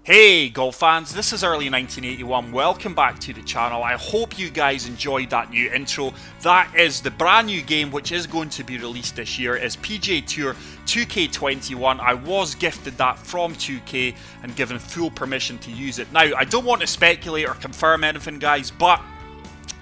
Hey golf fans, this is early 1981. Welcome back to the channel. I hope you guys enjoyed that new intro. That is the brand new game which is going to be released this year is PGA Tour 2K21. I was gifted that from 2K and given full permission to use it. Now, I don't want to speculate or confirm anything guys, but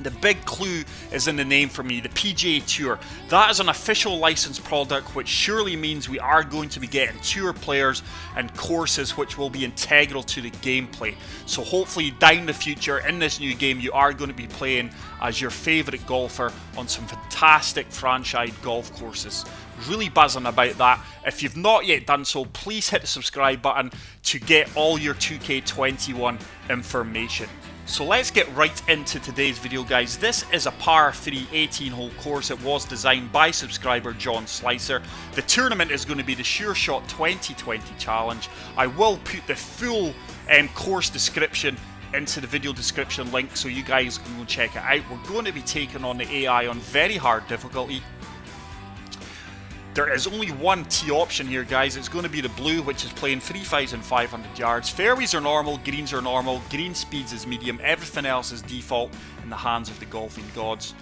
the big clue is in the name for me, the PGA Tour. That is an official licensed product, which surely means we are going to be getting tour players and courses which will be integral to the gameplay. So hopefully down the future in this new game you are going to be playing as your favourite golfer on some fantastic franchise golf courses. Really buzzing about that. If you've not yet done so, please hit the subscribe button to get all your 2K21 information. So let's get right into today's video guys. This is a par 3 18 hole course. It was designed by subscriber John Slicer. The tournament is going to be the Sure Shot 2020 challenge. I will put the full course description into the video description link so you guys can go check it out. We're going to be taking on the AI on very hard difficulty. There is only one tee option here guys, it's going to be the blue which is playing 3,500 yards. Fairways are normal, greens are normal, green speeds is medium, everything else is default in the hands of the golfing gods.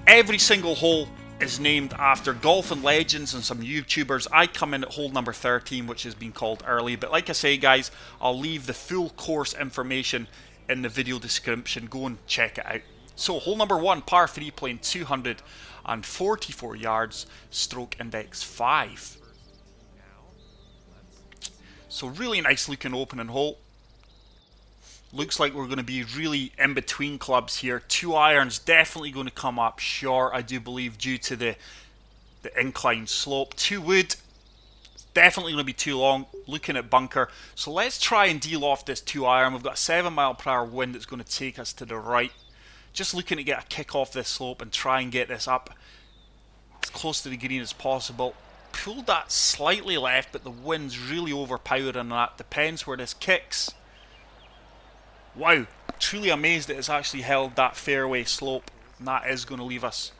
Every single hole is named after golfing legends and some YouTubers. I come in at hole number 13 which has been called early, but like I say guys, I'll leave the full course information in the video description, go and check it out. So hole number 1, par 3 playing 244 yards, stroke index 5. So really nice looking opening hole. Looks like we're going to be really in between clubs here. 2 irons definitely going to come up short, I do believe, due to the inclined slope. 2 wood, definitely going to be too long, looking at bunker. So let's try and deal off this 2 iron. We've got a 7 mile per hour wind that's going to take us to the right. Just looking to get a kick off this slope and try and get this up as close to the green as possible. Pulled that slightly left, but the wind's really overpowering that. Depends where this kicks. Wow, truly amazed that it's actually held that fairway slope. And that is going to leave us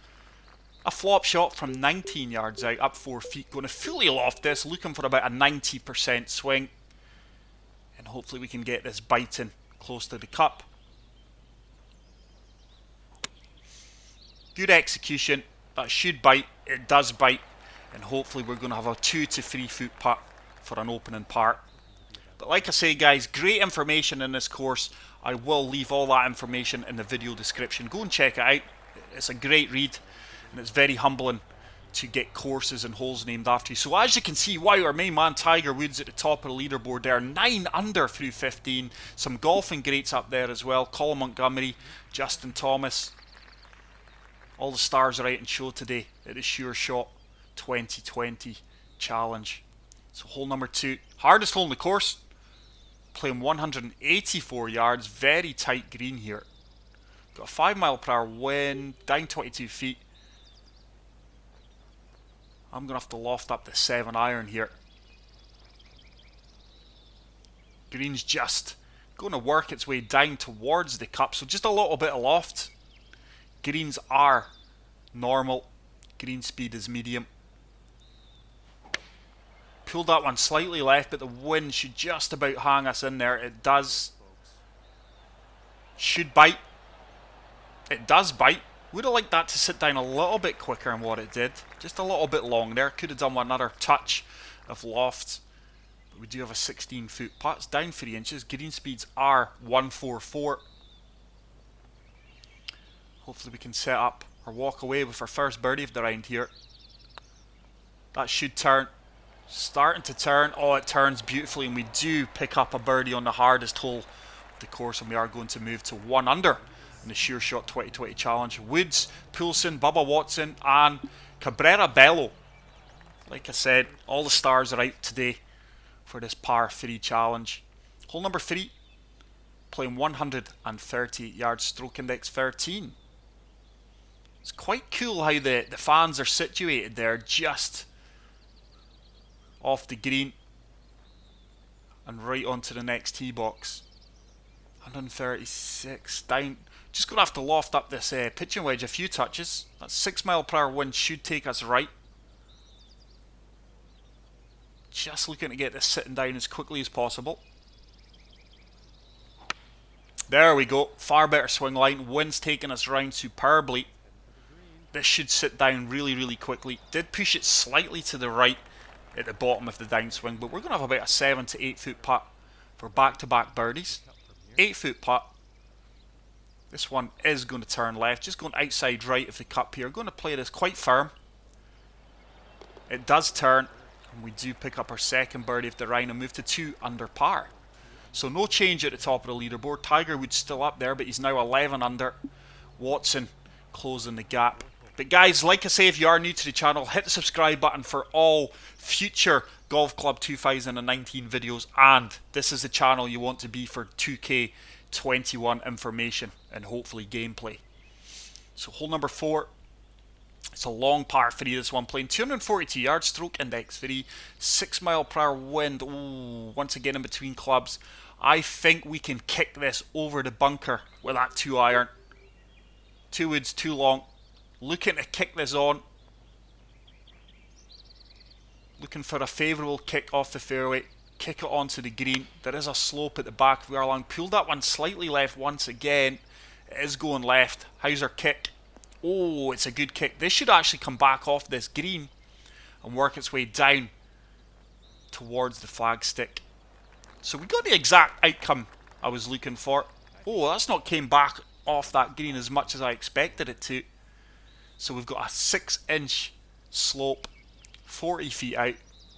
a flop shot from 19 yards out, up 4 feet. Going to fully loft this, looking for about a 90% swing. And hopefully we can get this biting close to the cup. Good execution, that should bite, it does bite, and hopefully we're going to have a 2 to 3 foot putt for an opening part. But like I say guys, great information in this course. I will leave all that information in the video description. Go and check it out, it's a great read and it's very humbling to get courses and holes named after you. So as you can see, wow, our main man Tiger Woods at the top of the leaderboard there, 9 under through 15. Some golfing greats up there as well, Colin Montgomery, Justin Thomas. All the stars are out and show today at the Sure Shot 2020 challenge. So hole number 2, hardest hole in the course, playing 184 yards, very tight green here. Got a 5 mile per hour wind, down 22 feet. I'm going to have to loft up the 7 iron here. Green's just going to work its way down towards the cup, so just a little bit of loft. Greens are normal, green speed is medium. Pulled that one slightly left, but the wind should just about hang us in there. It does. Should bite. It does bite. Would have liked that to sit down a little bit quicker than what it did. Just a little bit long there. Could have done another touch of loft. But we do have a 16 foot putt. It's down 3 inches. Green speeds are 144. Hopefully we can set up or walk away with our first birdie of the round here. That should turn. Starting to turn. Oh, it turns beautifully and we do pick up a birdie on the hardest hole of the course, and we are going to move to 1 under in the Sure Shot 2020 challenge. Woods, Poulsen, Bubba Watson and Cabrera Bello. Like I said, all the stars are out today for this par 3 challenge. Hole number 3, playing 138 yards, stroke index 13. It's quite cool how the fans are situated there, just off the green and right onto the next tee box. 136 down. Just going to have to loft up this pitching wedge a few touches. That 6 mile per hour wind should take us right. Just looking to get this sitting down as quickly as possible. There we go. Far better swing line. Wind's taking us round superbly. This should sit down really, really quickly. Did push it slightly to the right at the bottom of the downswing, but we're going to have about a 7 to 8 foot putt for back-to-back birdies. 8 foot putt. This one is going to turn left, just going outside right of the cup here. Going to play this quite firm. It does turn, and we do pick up our second birdie of the round and move to 2 under par. So no change at the top of the leaderboard. Tiger Woods still up there, but he's now 11 under. Watson closing the gap. But guys, like I say, if you are new to the channel, hit the subscribe button for all future Golf Club 2019 videos, and this is the channel you want to be for 2K21 information and hopefully gameplay. So hole number 4, it's a long par 3, this one, playing 242 yards, stroke index 3, 6 mile per hour wind. Ooh, once again in between clubs. I think we can kick this over the bunker with that 2 iron. 2 woods too long. Looking to kick this on. Looking for a favourable kick off the fairway. Kick it onto the green. There is a slope at the back of our line. Pulled that one slightly left once again. It is going left. How's our kick? Oh, it's a good kick. This should actually come back off this green and work its way down towards the flagstick. So we got the exact outcome I was looking for. Oh, that's not came back off that green as much as I expected it to. So we've got a 6-inch slope, 40 feet out.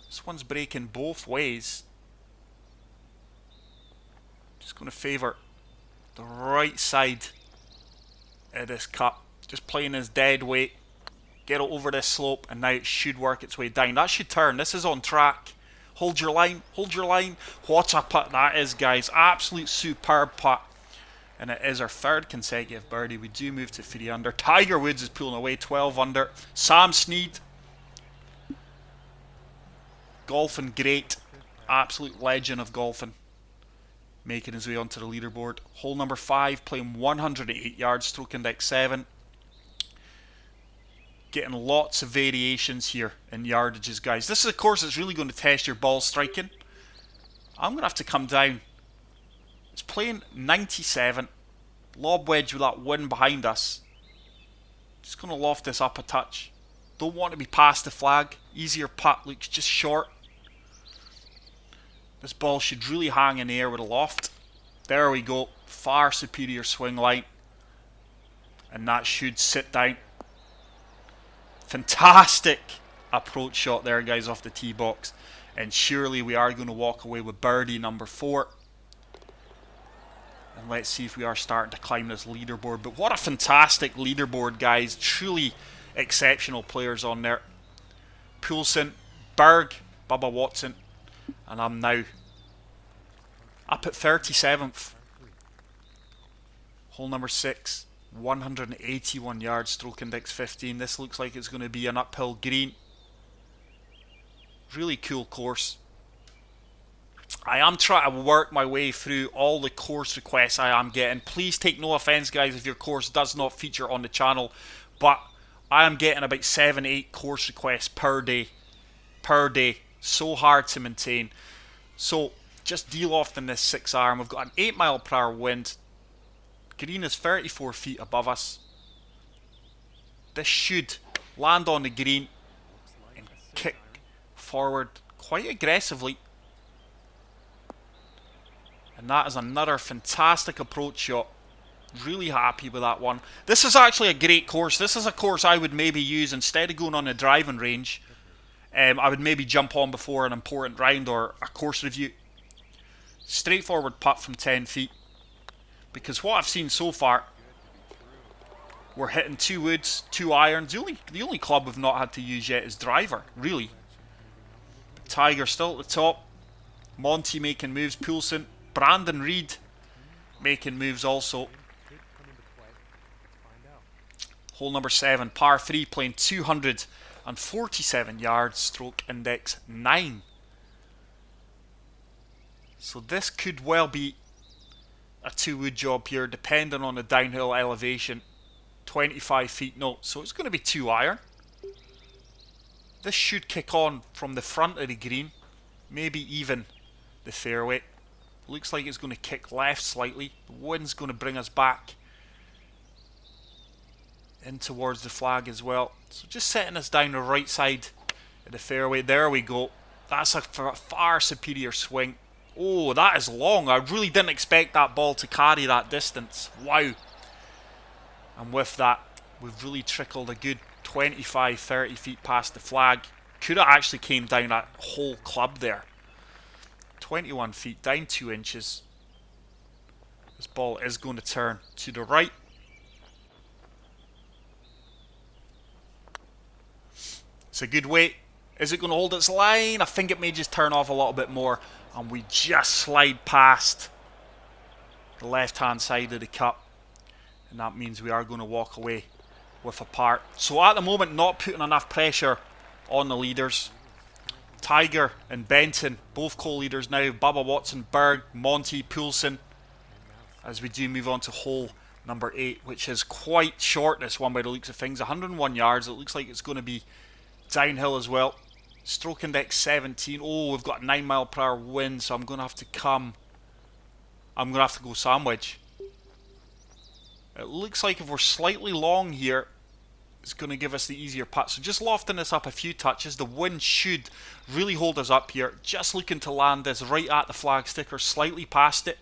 This one's breaking both ways. Just going to favour the right side of this cup. Just playing his dead weight. Get it over this slope, and now it should work its way down. That should turn. This is on track. Hold your line. Hold your line. What a putt that is, guys. Absolute superb putt. And it is our 3rd consecutive birdie. We do move to 3 under. Tiger Woods is pulling away, 12 under. Sam Snead, golfing great. Absolute legend of golfing. Making his way onto the leaderboard. Hole number 5, playing 108 yards, stroke index 7. Getting lots of variations here in yardages, guys. This is a course that's really going to test your ball striking. I'm going to have to come down. It's playing 97. Lob wedge with that wind behind us. Just going to loft this up a touch. Don't want to be past the flag. Easier putt, looks just short. This ball should really hang in the air with a loft. There we go. Far superior swing line. And that should sit down. Fantastic approach shot there, guys, off the tee box. And surely we are going to walk away with birdie number 4. And let's see if we are starting to climb this leaderboard. But what a fantastic leaderboard, guys. Truly exceptional players on there. Poulsen, Berg, Bubba Watson. And I'm now up at 37th. Hole number 6. 181 yards, stroke index 15. This looks like it's going to be an uphill green. Really cool course. I am trying to work my way through all the course requests I am getting. Please take no offense, guys, if your course does not feature on the channel, but I am getting about 7-8 course requests per day. So hard to maintain. So just deal off in this 6 iron. We've got an 8 mile per hour wind. Green is 34 feet above us. This should land on the green and kick forward quite aggressively. And that is another fantastic approach shot. Really happy with that one. This is actually a great course. This is a course I would maybe use instead of going on a driving range. I would maybe jump on before an important round or a course review. Straightforward putt from 10 feet. Because what I've seen so far, we're hitting 2 woods, 2 irons. The only club we've not had to use yet is driver, really. Tiger still at the top. Monty making moves. Poulsen. Brandon Reed making moves also. Hole number 7, par 3, playing 247 yards, stroke index 9. So this could well be a 2-wood job here, depending on the downhill elevation. 25 feet, no, so it's going to be 2 iron. This should kick on from the front of the green, maybe even the fairway. Looks like it's going to kick left slightly. The wind's going to bring us back in towards the flag as well. So just setting us down the right side of the fairway. There we go. That's a far superior swing. Oh, that is long. I really didn't expect that ball to carry that distance. Wow. And with that, we've really trickled a good 25, 30 feet past the flag. Could have actually came down that whole club there. 21 feet, down 2 inches. This ball is going to turn to the right. It's a good weight. Is it going to hold its line? I think it may just turn off a little bit more. And we just slide past the left-hand side of the cup. And that means we are going to walk away with a par. So at the moment, not putting enough pressure on the leaders. Tiger and Benton, both co-leaders now. Bubba Watson, Berg, Monty, Poulsen. As we do move on to hole number 8, which is quite short, this one by the looks of things. 101 yards. It looks like it's going to be downhill as well. Stroke index 17. Oh, we've got a 9 mile per hour wind, so I'm going to have to go sandwich. It looks like if we're slightly long here, it's going to give us the easier putt. So just lofting this up a few touches. The wind should really hold us up here. Just looking to land this right at the flag sticker, slightly past it.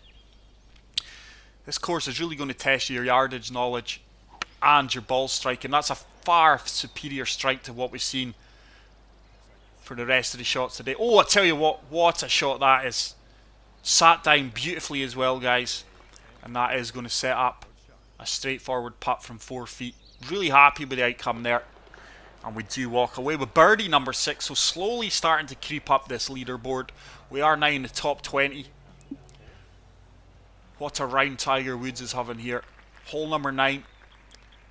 This course is really going to test your yardage knowledge and your ball striking. That's a far superior strike to what we've seen for the rest of the shots today. Oh, I tell you what a shot that is. Sat down beautifully as well, guys. And that is going to set up a straightforward putt from 4 feet. Really happy with the outcome there. And we do walk away with birdie number 6. So slowly starting to creep up this leaderboard. We are now in the top 20. What a round Tiger Woods is having here. Hole number 9.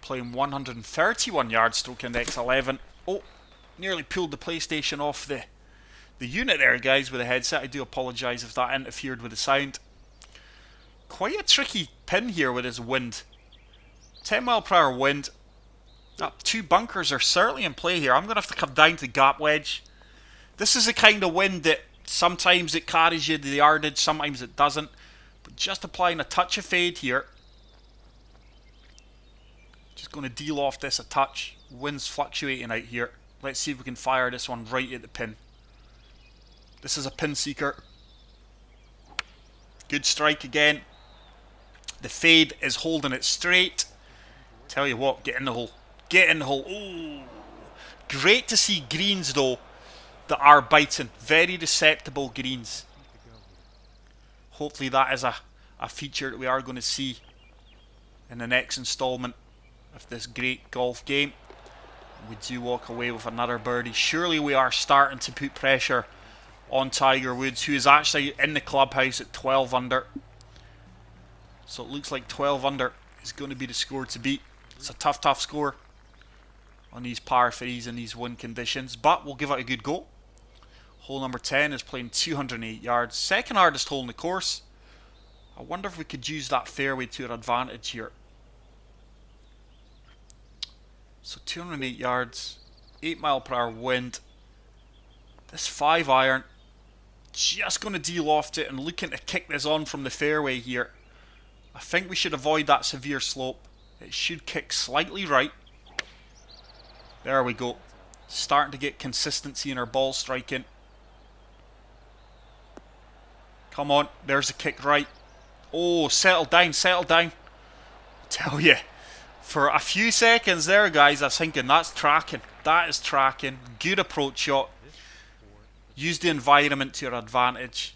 Playing 131 yards, stroke index 11. Oh, nearly pulled the PlayStation off the unit there, guys, with the headset. I do apologise if that interfered with the sound. Quite a tricky pin here with his wind. 10 mile per hour wind. 2 bunkers are certainly in play here. I'm going to have to come down to gap wedge. This is the kind of wind that sometimes it carries you to the yardage, sometimes it doesn't. But just applying a touch of fade here. Just going to de-loft this a touch. Wind's fluctuating out here. Let's see if we can fire this one right at the pin. This is a pin seeker. Good strike again. The fade is holding it straight. Tell you what, get in the hole. Get in the hole. Ooh. Great to see greens though that are biting. Very receptible greens. Hopefully that is a feature that we are going to see in the next installment of this great golf game. We do walk away with another birdie. Surely we are starting to put pressure on Tiger Woods, who is actually in the clubhouse at 12 under. So it looks like 12 under is going to be the score to beat. It's a tough score on these par 3s and these wind conditions, but we'll give it a good go. Hole number 10 is playing 208 yards. Second hardest hole in the course. I wonder if we could use that fairway to our advantage here. So 208 yards, 8 mile per hour wind. This 5 iron, just going to de-loft it and looking to kick this on from the fairway here. I think we should avoid that severe slope. It should kick slightly right. There we go. Starting to get consistency in our ball striking. Come on, there's a kick right. Oh, settle down, settle down. I tell you, for a few seconds there, guys, I was thinking that's tracking. That is tracking. Good approach shot. Use the environment to your advantage.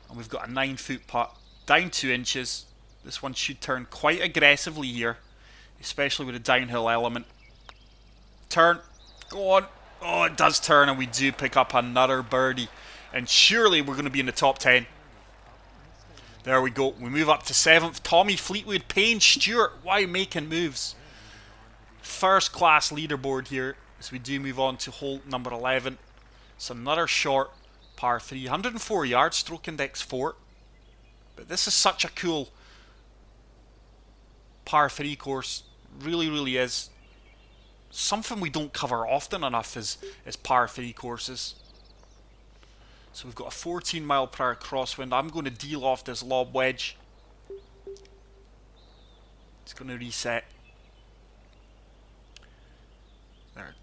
And we've got a 9-foot putt. Down 2 inches. This one should turn quite aggressively here, especially with the downhill element. Turn. Go on. Oh, it does turn, and we do pick up another birdie. And surely we're going to be in the top 10. There we go. We move up to 7th. Tommy Fleetwood, Payne Stewart. Why making moves? First class leaderboard here as we do move on to hole number 11. It's another short par 3. 104 yards, stroke index 4. But this is such a cool par 3 course. Really is. Something we don't cover often enough is par 3 courses. So we've got a 14 mile per hour crosswind. I'm going to deal off this lob wedge. It's going to reset. There.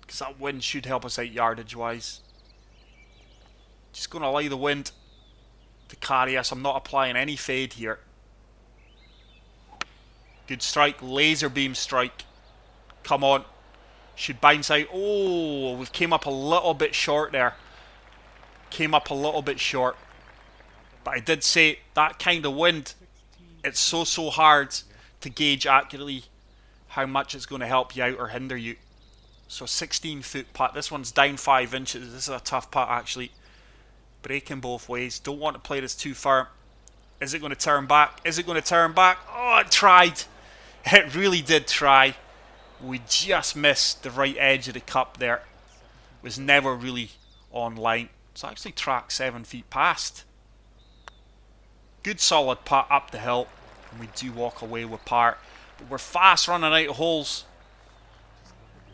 Because that wind should help us out yardage wise. Just going to allow the wind to carry us. I'm not applying any fade here. Good strike. Laser beam strike. Come on. Should bounce out. Oh, we've came up a little bit short there. Came up a little bit short. But I did say that kind of wind, it's so hard to gauge accurately how much it's going to help you out or hinder you. So 16-foot putt. This one's down 5 inches. This is a tough putt actually. Breaking both ways. Don't want to play this too firm. Is it going to turn back? Is it going to turn back? Oh, it tried. It really did try. We just missed the right edge of the cup there. It was never really on line. It's actually tracked 7 feet past. Good solid putt up the hill. And we do walk away with par. But we're fast running out of holes.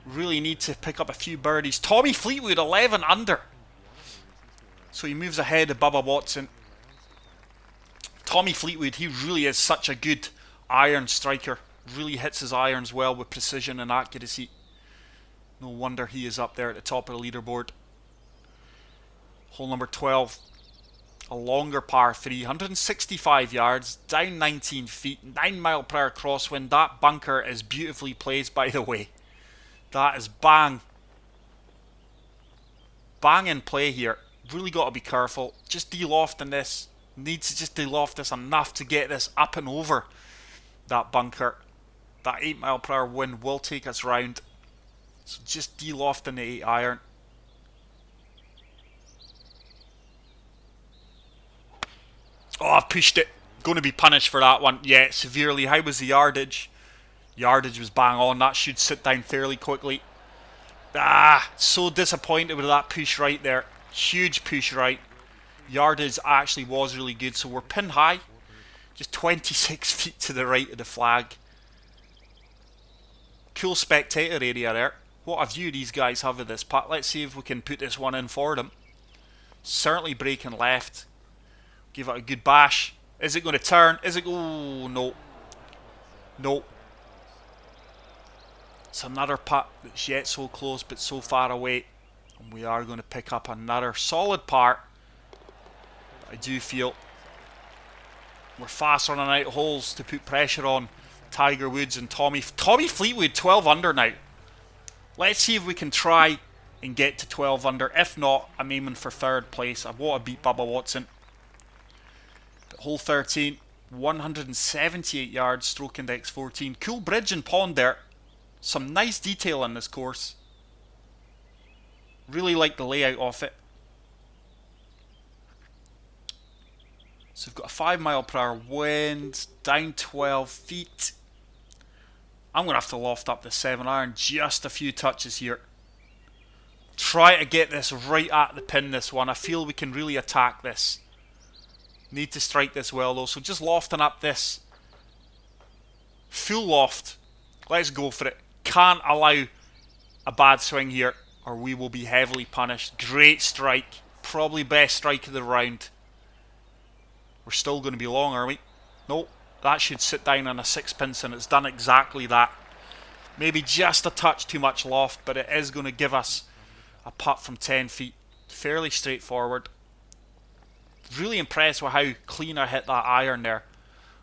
Really need to pick up a few birdies. Tommy Fleetwood 11 under. So he moves ahead of Bubba Watson. Tommy Fleetwood, he really is such a good iron striker. Really hits his irons well with precision and accuracy. No wonder he is up there at the top of the leaderboard. Hole number 12. A longer par 3. 165 yards. Down 19 feet. 9 mile per hour crosswind. That bunker is beautifully placed, by the way. That is bang. Bang in play here. Really got to be careful. Just de-lofting this. Needs to just de-loft this enough to get this up and over that bunker. That 8 mile per hour wind will take us round. So just de-lofting the 8 iron. Oh, I've pushed it. Going to be punished for that one. Yeah, severely. How was the yardage? Yardage was bang on. That should sit down fairly quickly. Ah, so disappointed with that push right there. Huge push right. Yardage actually was really good. So we're pin high. Just 26 feet to the right of the flag. Cool spectator area there. What a view these guys have of this putt. Let's see if we can put this one in for them. Certainly breaking left. Give it a good bash. Is it going to turn? Is it? Oh, no. No. It's another putt that's yet so close but so far away. And we are going to pick up another solid par. I do feel we're fast running out of holes to put pressure on Tiger Woods and Tommy Fleetwood 12 under now. Let's see if we can try and get to 12 under. If not, I'm aiming for 3rd place. I want to beat Bubba Watson. But hole 13, 178 yards, stroke index 14. Cool bridge and pond there. Some nice detail in this course. Really like the layout of it. So we've got a 5 mile per hour wind, down 12 feet. I'm going to have to loft up the 7 iron just a few touches here. Try to get this right at the pin, this one. I feel we can really attack this. Need to strike this well though, so just lofting up this. Full loft. Let's go for it. Can't allow a bad swing here or we will be heavily punished. Great strike. Probably best strike of the round. We're still going to be long, are we? Nope. That should sit down on a 6-pin, and it's done exactly that. Maybe just a touch too much loft, but it is going to give us a putt from 10 feet. Fairly straightforward. Really impressed with how clean I hit that iron there.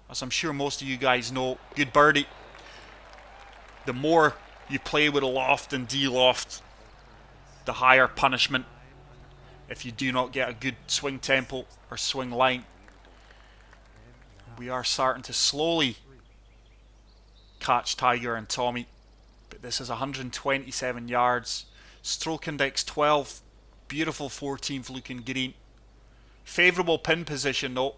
As I'm sure most of you guys know, good birdie. The more you play with a loft and de-loft, the higher punishment if you do not get a good swing tempo or swing line. We are starting to slowly catch Tiger and Tommy. But this is 127 yards. Stroke index 12. Beautiful 14th looking green. Favourable pin position though.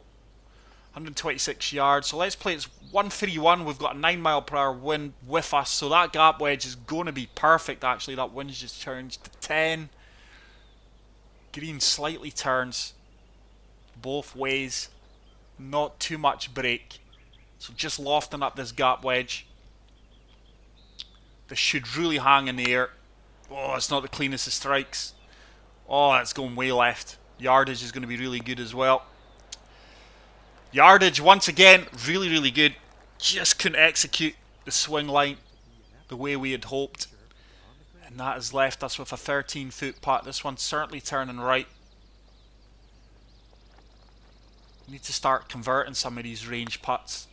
126 yards. So let's play it's 131. We've got a 9 mile per hour wind with us. So that gap wedge is going to be perfect actually. That wind's just turned to 10. Green slightly turns both ways. Not too much break. So just lofting up this gap wedge. This should really hang in the air. Oh, it's not the cleanest of strikes. Oh, it's going way left. Yardage is going to be really good as well. Yardage, once again, really, really good. Just couldn't execute the swing line the way we had hoped. And that has left us with a 13-foot putt. This one's certainly turning right. We need to start converting some of these range putts.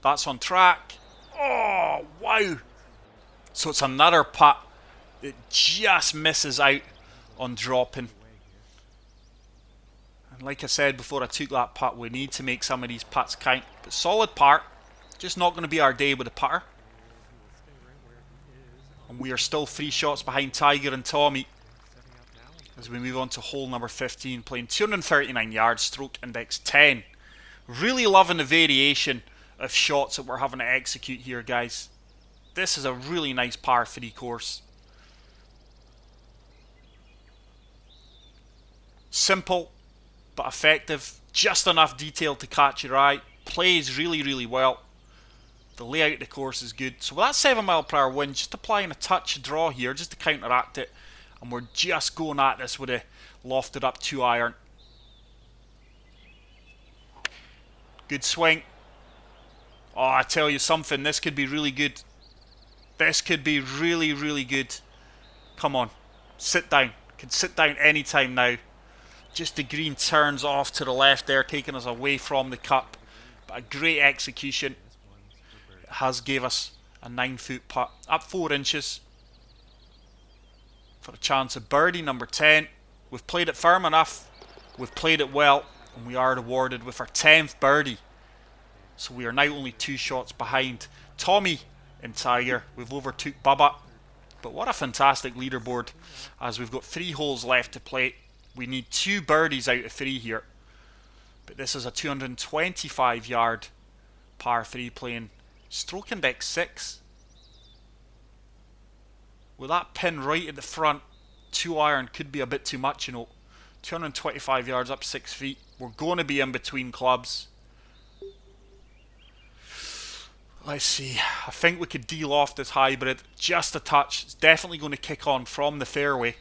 That's on track. Oh, wow. So it's another putt that just misses out on dropping. And like I said before I took that putt, we need to make some of these putts count. But solid par. Just not going to be our day with the putter. And we are still 3 shots behind Tiger and Tommy as we move on to hole number 15, playing 239 yards, stroke index 10. Really loving the variation of shots that we're having to execute here, guys. This is a really nice par 3 course. Simple but effective, just enough detail to catch your eye. Plays really, really well. The layout of the course is good. So with that 7 mile per hour wind, just applying a touch of draw here just to counteract it. And we're just going at this with a lofted up 2 iron. Good swing. Oh, I tell you something, this could be really good. This could be really, really good. Come on, sit down. Can sit down anytime now. Just the green turns off to the left there, taking us away from the cup. But a great execution. It has gave us a 9-foot putt. Up 4 inches. For a chance of birdie number 10. We've played it firm enough. We've played it well. And we are rewarded with our 10th birdie. So we are now only 2 shots behind Tommy and Tiger. We've overtook Bubba. But what a fantastic leaderboard. As we've got 3 holes left to play. We need 2 birdies out of 3 here. But this is a 225 yard par 3 playing stroke index 6. With that pin right at the front, 2 iron could be a bit too much, you know. 225 yards up 6 feet. We're going to be in between clubs. Let's see. I think we could de-loft this hybrid just a touch. It's definitely going to kick on from the fairway.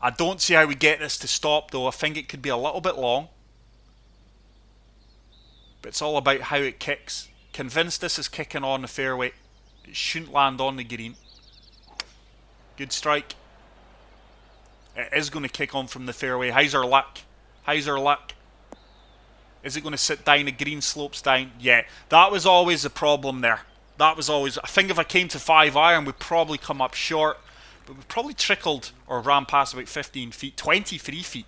I don't see how we get this to stop though. I think it could be a little bit long. But it's all about how it kicks. Convinced this is kicking on the fairway. It shouldn't land on the green. Good strike. It is going to kick on from the fairway. How's our luck? How's our luck? Is it going to sit down? The green slopes down. Yeah, that was always the problem there. That was always... I think if I came to 5 iron, we'd probably come up short. But we probably trickled or ran past about 15 feet. 23 feet.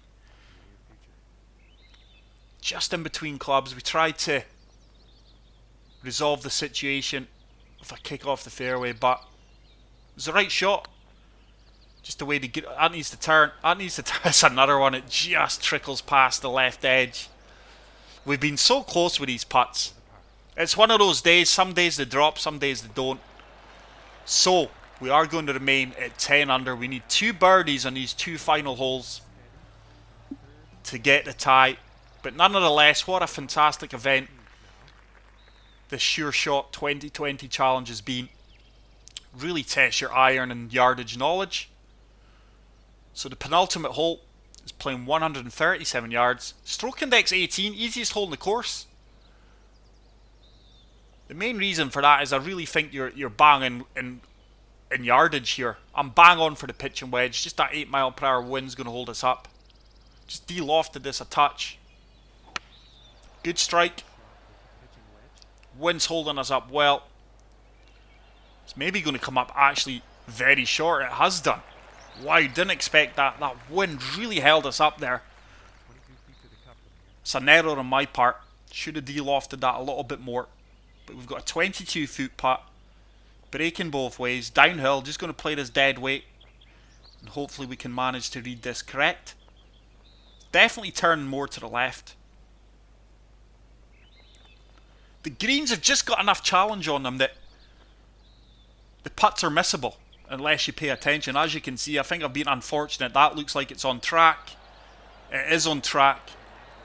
Just in between clubs. We tried to resolve the situation with a kick off the fairway, but it was the right shot. Just the way to get... That needs to turn. That needs to turn. It's another one. It just trickles past the left edge. We've been so close with these putts. It's one of those days. Some days they drop, some days they don't. So, we are going to remain at 10 under. We need 2 birdies on these 2 final holes to get the tie. But nonetheless, what a fantastic event the Sure Shot 2020 challenge has been. Really test your iron and yardage knowledge. So the penultimate hole is playing 137 yards. Stroke index 18, easiest hole in the course. The main reason for that is I really think you're bang in yardage here. I'm bang on for the pitch and wedge. Just that 8 mile per hour wind's going to hold us up. Just de-lofted this a touch. Good strike. Wind's holding us up well. It's maybe going to come up actually very short. It has done. Wow, didn't expect that. That wind really held us up there. It's an error on my part. Should have de-lofted that a little bit more. But we've got a 22-foot putt. Breaking both ways. Downhill. Just going to play this dead weight. And hopefully we can manage to read this correct. Definitely turning more to the left. The greens have just got enough challenge on them that the putts are missable. Unless you pay attention. As you can see, I think I've been unfortunate. That looks like it's on track. It is on track.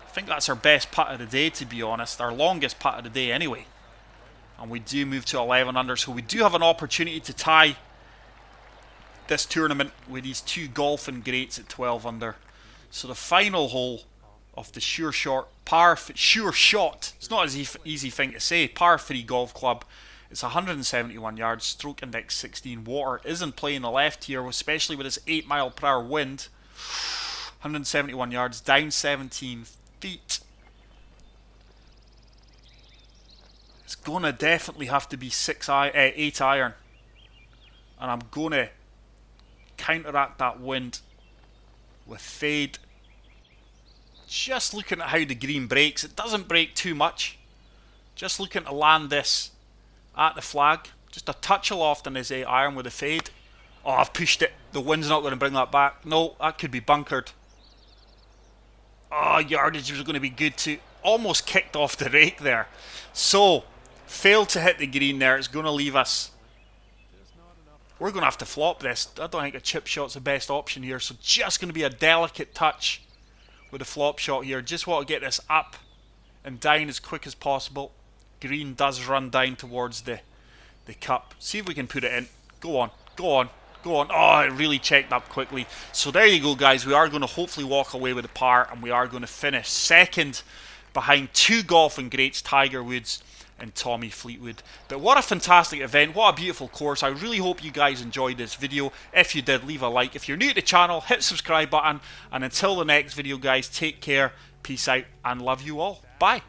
I think that's our best putt of the day, to be honest. Our longest putt of the day anyway. And we do move to 11 under. So we do have an opportunity to tie this tournament with these 2 golfing greats at 12 under. So the final hole of the Sure Shot, Sure Shot, it's not an easy thing to say, par 3 golf club. It's 171 yards, stroke index 16. Water is in play in the left here, especially with this 8 mile per hour wind. 171 yards, down 17 feet. It's going to definitely have to be 8 iron. And I'm going to counteract that wind with fade. Just looking at how the green breaks. It doesn't break too much. Just looking to land this at the flag. Just a touch aloft on his 8 iron with a fade. Oh, I've pushed it. The wind's not going to bring that back. No, that could be bunkered. Oh, yardage was going to be good too. Almost kicked off the rake there. So, failed to hit the green there. It's going to leave us. We're going to have to flop this. I don't think a chip shot's the best option here. So, just going to be a delicate touch with a flop shot here. Just want to get this up and down as quick as possible. Green does run down towards the cup. See if we can put it in. Go on, go on, go on. Oh, it really checked up quickly. So there you go, guys. We are going to hopefully walk away with a par, and we are going to finish second behind two golfing greats, Tiger Woods and Tommy Fleetwood. But what a fantastic event. What a beautiful course. I really hope you guys enjoyed this video. If you did, leave a like. If you're new to the channel, hit the subscribe button. And until the next video, guys, take care, peace out, and love you all. Bye.